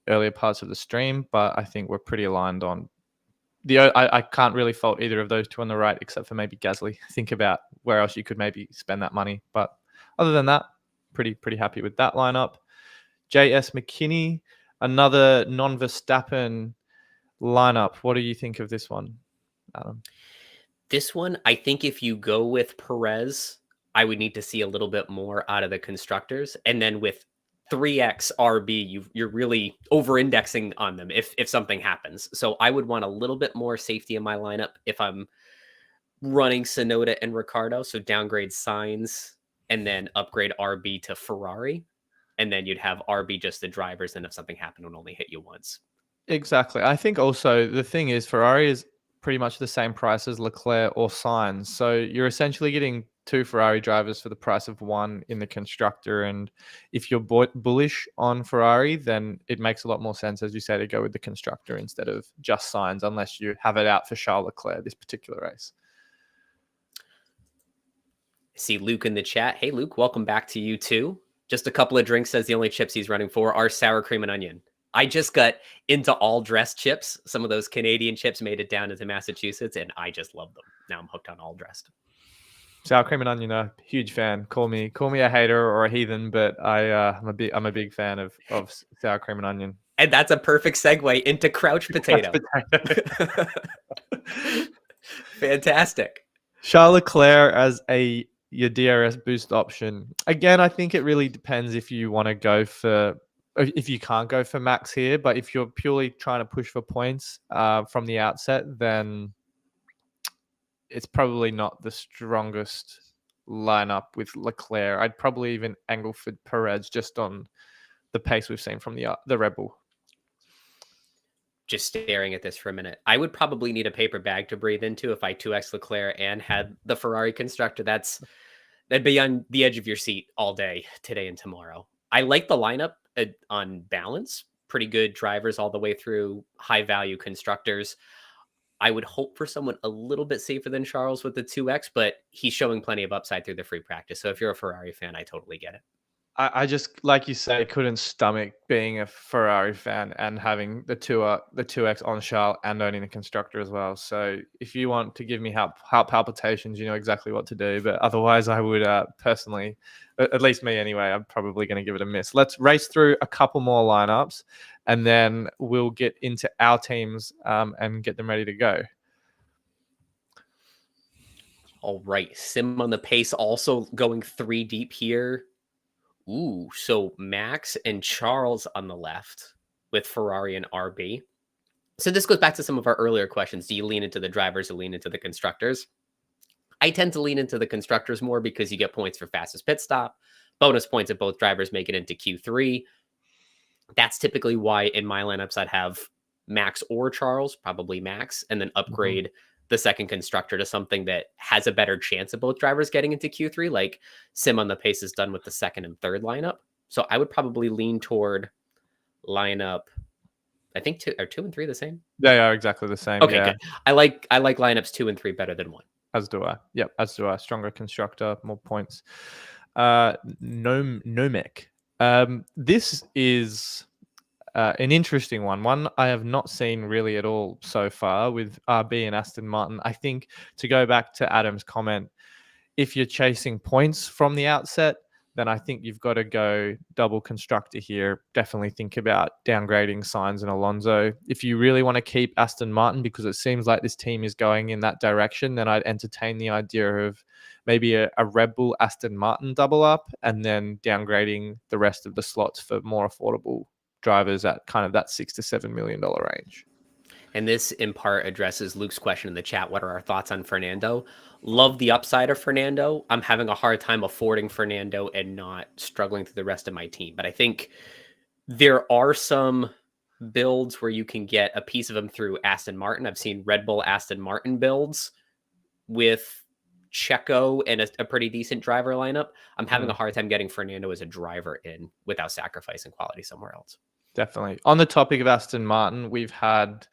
earlier parts of the stream, but I think we're pretty aligned on I can't really fault either of those 2 on the right, except for maybe Gasly. Think about where else you could maybe spend that money. But other than that, pretty happy with that lineup. JS McKinney, another non-Verstappen lineup. What do you think of this one, Adam? This one, I think if you go with Perez, I would need to see a little bit more out of the constructors. And then with 3x RB, you're really over-indexing on them if something happens. So I would want a little bit more safety in my lineup if I'm running Tsunoda and Ricciardo. So downgrade Sainz and then upgrade RB to Ferrari. And then you'd have RB just the drivers. And if something happened, it would only hit you once. Exactly. I think also the thing is Ferrari is pretty much the same price as Leclerc or Sainz. So you're essentially getting 2 Ferrari drivers for the price of 1 in the constructor. And if you're bullish on Ferrari, then it makes a lot more sense, as you say, to go with the constructor instead of just Sainz, unless you have it out for Charles Leclerc this particular race. I see Luke in the chat. Hey, Luke, welcome back to you too. Just a couple of drinks says the only chips he's running for are sour cream and onion. I just got into all dressed chips. Some of those Canadian chips made it down into Massachusetts, and I just love them. Now I'm hooked on all dressed. Sour cream and onion, a huge fan. Call me a hater or a heathen, but I'm a big fan of sour cream and onion. And that's a perfect segue into crouch potato. Fantastic. Charles Leclerc as your DRS boost option. Again, I think it really depends if you want to go for, if you can't go for max here, but if you're purely trying to push for points from the outset, then it's probably not the strongest lineup with Leclerc. I'd probably even angle for Perez just on the pace we've seen from the Red Bull. Just staring at this for a minute. I would probably need a paper bag to breathe into if I 2x Leclerc and had the Ferrari constructor. That'd be on the edge of your seat all day, today and tomorrow. I like the lineup on balance. Pretty good drivers all the way through, high value constructors. I would hope for someone a little bit safer than Charles with the 2X, but he's showing plenty of upside through the free practice. So if you're a Ferrari fan, I totally get it. I just, like you say, couldn't stomach being a Ferrari fan and having the 2X on Charles and owning the Constructor as well. So if you want to give me heart palpitations, you know exactly what to do. But otherwise, I would personally, at least me anyway, I'm probably going to give it a miss. Let's race through a couple more lineups, and then we'll get into our teams and get them ready to go. All right. Sim on the pace also going 3 deep here. Ooh, so Max and Charles on the left with Ferrari and RB. So this goes back to some of our earlier questions. Do you lean into the drivers or lean into the constructors? I tend to lean into the constructors more because you get points for fastest pit stop, bonus points if both drivers make it into Q3. That's typically why in my lineups I'd have Max or Charles, probably Max, and then upgrade the second constructor to something that has a better chance of both drivers getting into Q3, like Sim on the pace is done with the second and third lineup. So I would probably lean toward lineup. I think 2 and 3 the same. They are exactly the same. Okay, yeah. good. I like lineups 2 and 3 better than 1. As do I. Yep, as do I. Stronger constructor, more points. Nomek. This is an interesting one I have not seen really at all so far with RB and Aston Martin. I think, to go back to Adam's comment, if you're chasing points from the outset, then I think you've got to go double constructor here. Definitely think about downgrading Sainz and Alonso. If you really want to keep Aston Martin, because it seems like this team is going in that direction, then I'd entertain the idea of maybe a Red Bull Aston Martin double up and then downgrading the rest of the slots for more affordable drivers at kind of that $6 to $7 million range. And this in part addresses Luke's question in the chat. What are our thoughts on Fernando? Love the upside of Fernando. I'm having a hard time affording Fernando and not struggling through the rest of my team. But I think there are some builds where you can get a piece of him through Aston Martin. I've seen Red Bull Aston Martin builds with Checo and a pretty decent driver lineup. I'm having a hard time getting Fernando as a driver in without sacrificing quality somewhere else. Definitely. On the topic of Aston Martin, we've had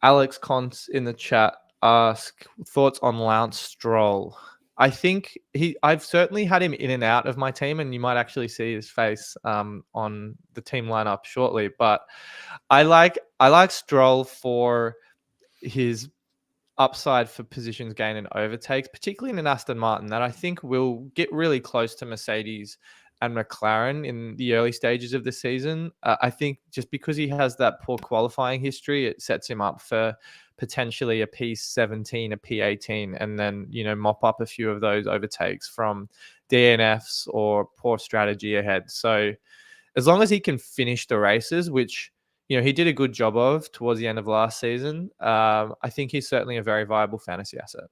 Alex Conts in the chat ask thoughts on Lance Stroll. I think I've certainly had him in and out of my team, and you might actually see his face on the team lineup shortly. But I like Stroll for his upside for positions gain and overtakes, particularly in an Aston Martin that I think will get really close to Mercedes and McLaren in the early stages of the season. I think just because he has that poor qualifying history, it sets him up for potentially a P17, a P18, and then, mop up a few of those overtakes from DNFs or poor strategy ahead. So as long as he can finish the races, which, he did a good job of towards the end of last season, I think he's certainly a very viable fantasy asset.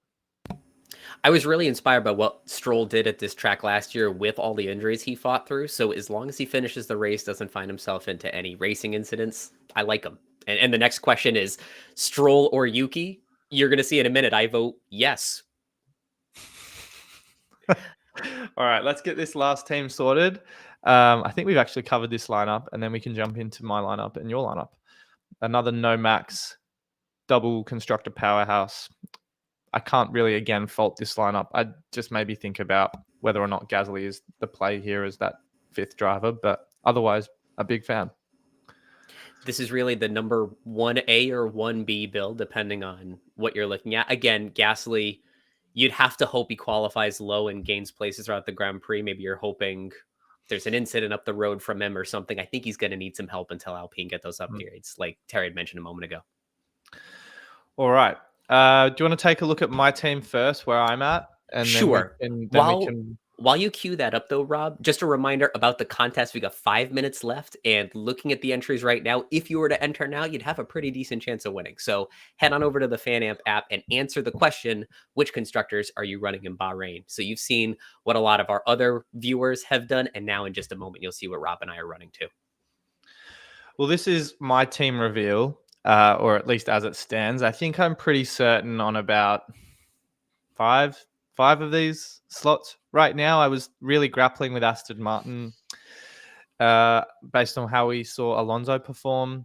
I was really inspired by what Stroll did at this track last year with all the injuries he fought through. So as long as he finishes the race, doesn't find himself into any racing incidents, I like him. And the next question is Stroll or Yuki? You're going to see in a minute. I vote yes. All right, let's get this last team sorted. I think we've actually covered this lineup, and then we can jump into my lineup and your lineup. Another no max double constructor powerhouse. I can't really, again, fault this lineup. I'd just maybe think about whether or not Gasly is the play here as that fifth driver, but otherwise, a big fan. This is really the number 1A or 1B build, depending on what you're looking at. Again, Gasly, you'd have to hope he qualifies low and gains places throughout the Grand Prix. Maybe you're hoping there's an incident up the road from him or something. I think he's going to need some help until Alpine get those upgrades, like Terry had mentioned a moment ago. All right. Do you want to take a look at my team first, where I'm at? And sure. Then While you queue that up, though, Rob, just a reminder about the contest. We got 5 minutes left, and looking at the entries right now, if you were to enter now, you'd have a pretty decent chance of winning. So head on over to the FanAmp app and answer the question, which constructors are you running in Bahrain? So you've seen what a lot of our other viewers have done, and now in just a moment, you'll see what Rob and I are running too. Well, this is my team reveal. Or at least as it stands. I think I'm pretty certain on about five of these slots right now. I was really grappling with Aston Martin based on how we saw Alonso perform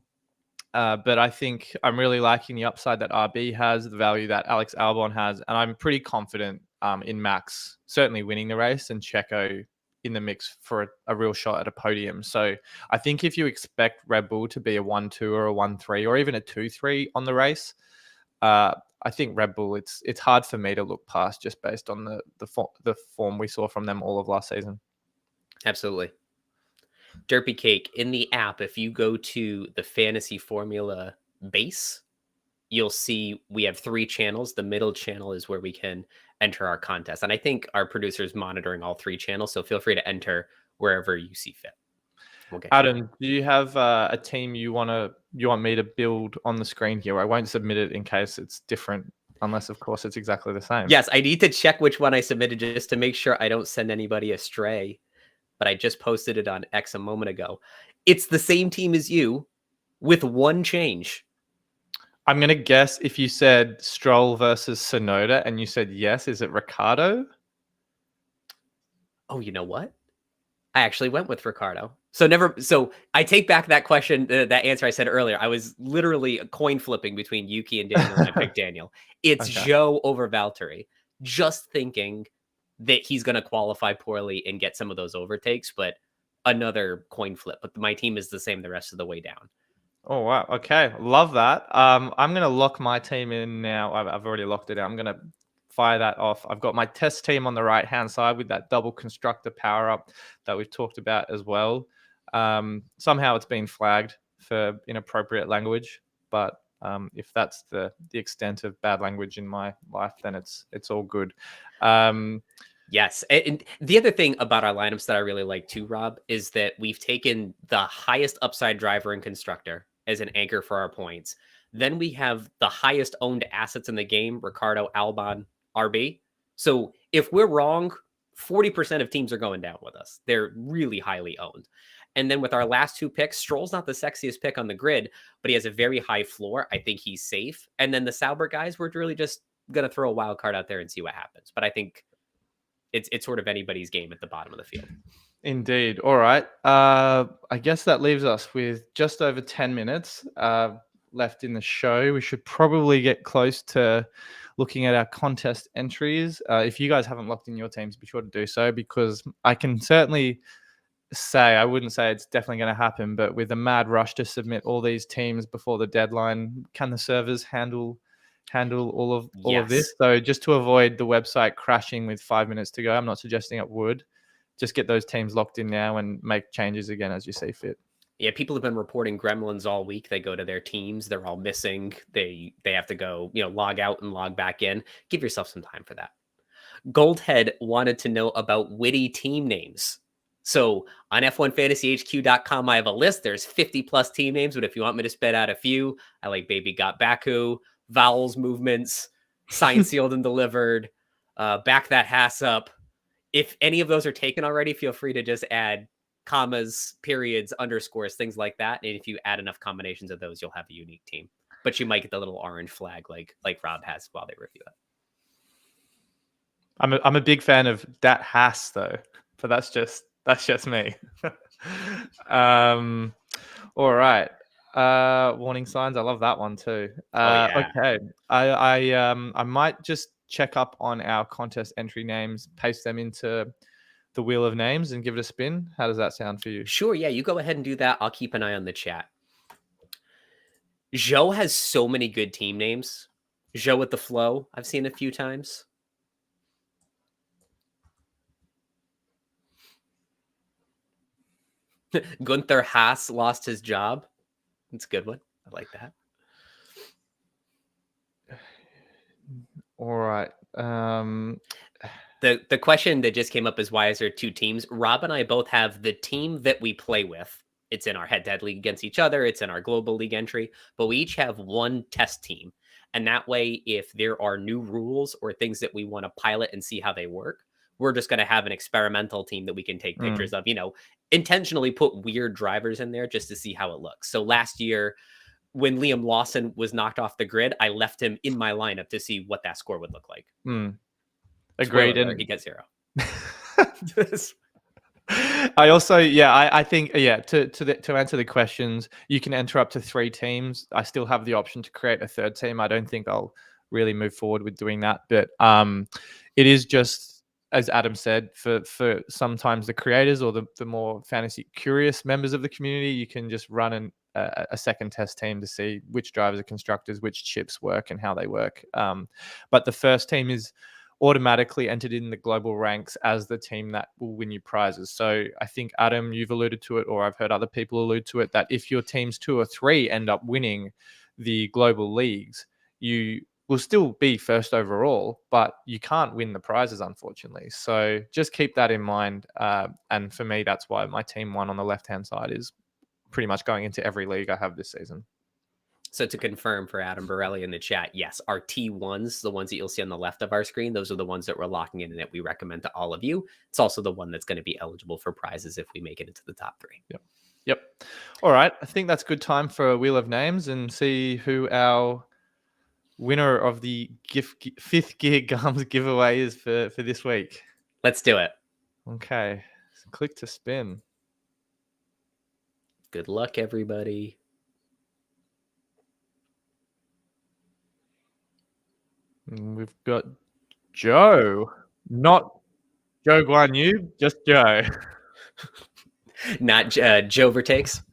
But I think I'm really liking the upside that RB has, the value that Alex Albon has, and I'm pretty confident in Max certainly winning the race and Checo in the mix for a real shot at a podium. So I think if you expect Red Bull to be a 1-2 or a 1-3 or even a 2-3 on the race, I think Red Bull, it's hard for me to look past just based on the form we saw from them all of last season. Absolutely. Derpy Cake, in the app, if you go to the Fantasy Formula base, you'll see we have 3 channels. The middle channel is where we can enter our contest. And I think our producer is monitoring all 3 channels, so feel free to enter wherever you see fit. We'll get Adam, do you have a team you want me to build on the screen here? I won't submit it in case it's different, unless, of course, it's exactly the same. Yes, I need to check which one I submitted just to make sure I don't send anybody astray. But I just posted it on X a moment ago. It's the same team as you with 1 change. I'm going to guess if you said Stroll versus Tsunoda and you said yes, is it Ricciardo? Oh, you know what? I actually went with Ricciardo. So I take back that question, that answer I said earlier. I was literally coin flipping between Yuki and Daniel, and I picked Daniel. It's Okay. Zhou over Valtteri. Just thinking that he's going to qualify poorly and get some of those overtakes, but another coin flip. But my team is the same the rest of the way down. Oh, wow. Okay. Love that. I'm going to lock my team in now. I've already locked it out. I'm going to fire that off. I've got my test team on the right-hand side with that double constructor power-up that we've talked about as well. Somehow it's been flagged for inappropriate language, but if that's the extent of bad language in my life, then it's all good. Yes. And the other thing about our lineups that I really like too, Rob, is that we've taken the highest upside driver and constructor as an anchor for our points. Then we have the highest owned assets in the game, Ricardo, Albon, RB. So if we're wrong, 40% of teams are going down with us. They're really highly owned. And then with our last 2 picks, Stroll's not the sexiest pick on the grid, but he has a very high floor. I think he's safe. And then the Sauber guys, we're really just going to throw a wild card out there and see what happens. But I think it's sort of anybody's game at the bottom of the field. Indeed. All right. I guess that leaves us with just over 10 minutes left in the show. We should probably get close to looking at our contest entries. If you guys haven't locked in your teams, be sure to do so, because I can certainly say, I wouldn't say it's definitely going to happen, but with a mad rush to submit all these teams before the deadline, can the servers handle all of this? So just to avoid the website crashing with 5 minutes to go, I'm not suggesting it would. Just get those teams locked in now and make changes again as you see fit. Yeah, people have been reporting gremlins all week. They go to their teams, they're all missing. They have to go, log out and log back in. Give yourself some time for that. Goldhead wanted to know about witty team names. So on F1FantasyHQ.com, I have a list. There's 50 plus team names, but if you want me to spit out a few, I like Baby Got Baku, Vowels Movements, Signed, Sealed, and Delivered, Back That Haas Up. If any of those are taken already, feel free to just add commas, periods, underscores, things like that. And if you add enough combinations of those, you'll have a unique team. But you might get the little orange flag like Rob has while they review it. I'm a big fan of Dat Haas though, but that's just me. All right. Warning signs. I love that one too. Okay. I might just check up on our contest entry names, paste them into the wheel of names and give it a spin. How does that sound for you? Sure. Yeah, you go ahead and do that. I'll keep an eye on the chat. Zhou has so many good team names. Zhou with the flow, I've seen a few times. Gunther Haas lost his job. It's a good one. I like that. All right. The question that just came up is, why is there 2 teams? Rob and I both have the team that we play with. It's in our head-to-head league against each other. It's in our global league entry. But we each have one test team. And that way, if there are new rules or things that we want to pilot and see how they work, we're just going to have an experimental team that we can take pictures of, intentionally put weird drivers in there just to see how it looks. So last year, when Liam Lawson was knocked off the grid, I left him in my lineup to see what that score would look like. Agreed. Spoiler alert, he gets 0. I also, I think, to answer the questions, you can enter up to 3 teams. I still have the option to create a 3rd team. I don't think I'll really move forward with doing that, but it is just, as Adam said, for sometimes the creators or the more fantasy curious members of the community, you can just run a second test team to see which drivers are constructors, which chips work and how they work. But the first team is automatically entered in the global ranks as the team that will win you prizes. So I think, Adam, you've alluded to it, or I've heard other people allude to it, that if your teams 2 or 3 end up winning the global leagues, you will still be first overall, but you can't win the prizes, unfortunately. So just keep that in mind. And for me, that's why my team 1 on the left-hand side is pretty much going into every league I have this season. So to confirm for Adam Borelli in the chat, yes, our T1s, the ones that you'll see on the left of our screen, those are the ones that we're locking in and that we recommend to all of you. It's also the one that's going to be eligible for prizes if we make it into the top 3. Yep. All right. I think that's good time for a Wheel of Names and see who our winner of the 5th Gear Gums giveaway is for this week. Let's do it. Okay. Click to spin. Good luck, everybody. We've got Joe, not Joe Guan Yu, just Joe. Not Joe Vertakes.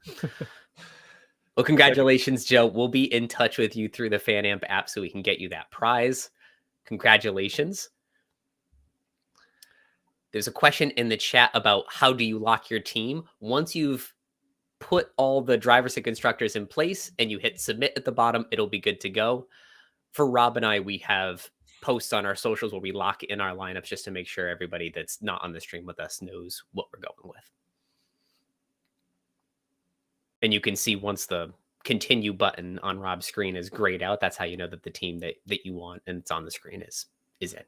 Well, congratulations, Joe. We'll be in touch with you through the FanAmp app so we can get you that prize. Congratulations. There's a question in the chat about how do you lock your team. Once you've put all the drivers and constructors in place and you hit submit at the bottom, it'll be good to go. For Rob and I, we have posts on our socials where we lock in our lineups just to make sure everybody that's not on the stream with us knows what we're going with. And you can see once the continue button on Rob's screen is grayed out, that's how you know that the team that you want and it's on the screen is in.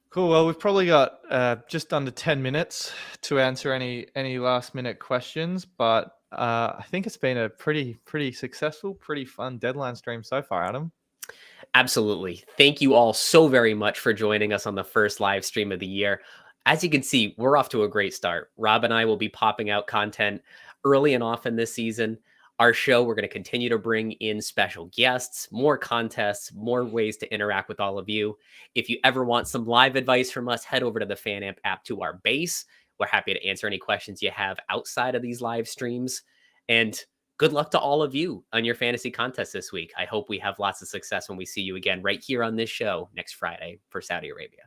Cool. Well, we've probably got just under 10 minutes to answer any last minute questions, but I think it's been a pretty successful, pretty fun deadline stream so far, Adam. Absolutely. Thank you all so very much for joining us on the first live stream of the year. As you can see, we're off to a great start. Rob and I will be popping out content early and often this season. Our show, we're going to continue to bring in special guests, more contests, more ways to interact with all of you. If you ever want some live advice from us, head over to the FanAmp app to our base. We're happy to answer any questions you have outside of these live streams. And good luck to all of you on your fantasy contest this week. I hope we have lots of success when we see you again right here on this show next Friday for Saudi Arabia.